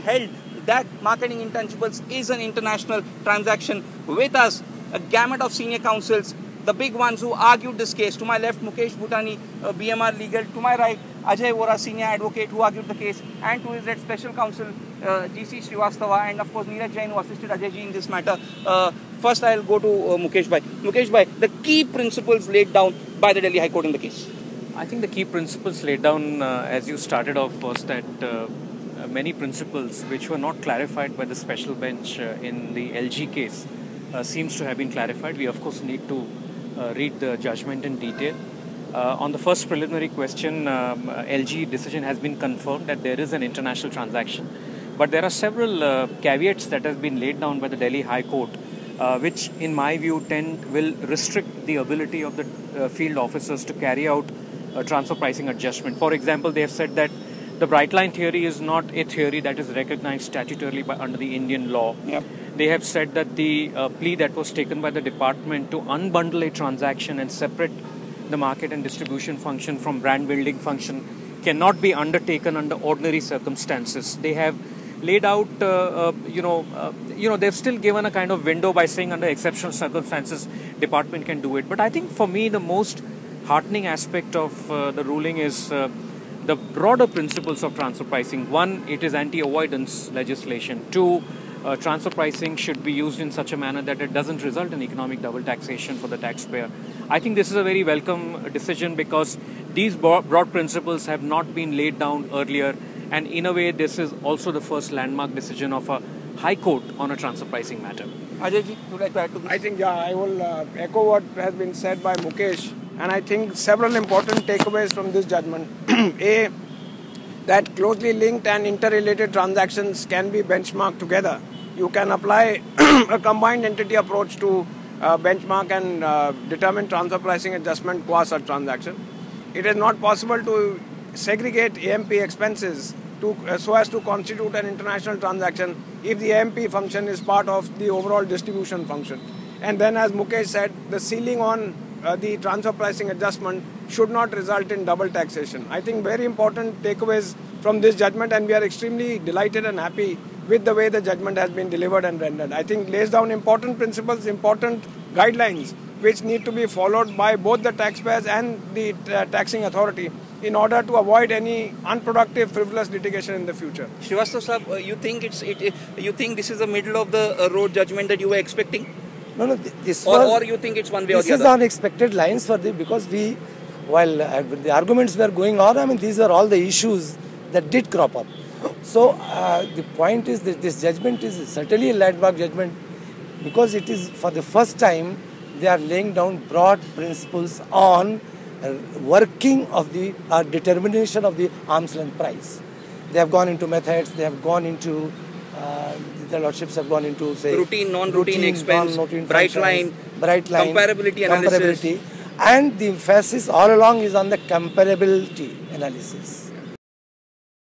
held that marketing intangibles is an international transaction. With us, a gamut of senior counsels, the big ones who argued this case. To my left, Mukesh Bhutani, BMR Legal. To my right, Ajay Vora, senior advocate who argued the case. And to his right, special counsel, GC Srivastava, and of course Neeraj Jain, who assisted Ajay ji in this matter. First, I'll go to Mukesh Bhai. Mukesh Bhai, the key principles laid down by the Delhi High Court in the case. I think the key principles laid down, as you started off, was that many principles which were not clarified by the special bench in the LG case seems to have been clarified. We of course need to read the judgment in detail. On the first preliminary question, LG decision has been confirmed that there is an international transaction. But there are several caveats that have been laid down by the Delhi High Court, which in my view will restrict the ability of the field officers to carry out transfer pricing adjustment. For example, they have said that the bright line theory is not a theory that is recognized statutorily under the Indian law. Yep. They have said that the plea that was taken by the department to unbundle a transaction and separate the market and distribution function from brand building function cannot be undertaken under ordinary circumstances. They have laid out, they've still given a kind of window by saying under exceptional circumstances, department can do it. But I think for me, the most heartening aspect of the ruling is the broader principles of transfer pricing. One, it is anti-avoidance legislation. Two, transfer pricing should be used in such a manner that it doesn't result in economic double taxation for the taxpayer. I think this is a very welcome decision because these broad principles have not been laid down earlier, and in a way this is also the first landmark decision of a High Court on a transfer pricing matter. Ajay ji, would you like to add to this? I think, I will echo what has been said by Mukesh, and I think several important takeaways from this judgment. A, that closely linked and interrelated transactions can be benchmarked together. You can apply a combined entity approach to benchmark and determine transfer pricing adjustment qua such transaction. It is not possible to segregate AMP expenses so as to constitute an international transaction if the AMP function is part of the overall distribution function. And then, as Mukesh said, the ceiling on the transfer pricing adjustment should not result in double taxation. I think very important takeaways from this judgment, and we are extremely delighted and happy with the way the judgment has been delivered and rendered. I think lays down important principles, important guidelines which need to be followed by both the taxpayers and the taxing authority in order to avoid any unproductive, frivolous litigation in the future. Srivastava sir, you think you think this is the middle of the road judgment that you were expecting? No, or you think it's one way or the other? This is unexpected lines because while the arguments were going on, these are all the issues that did crop up. So the point is that this judgment is certainly a landmark judgment because it is for the first time they are laying down broad principles on working of the determination of the arm's length price. They have gone into methods, they have gone into the lordships have gone into, say, routine, non-routine expense, bright line, comparability analysis. And the emphasis all along is on the comparability analysis.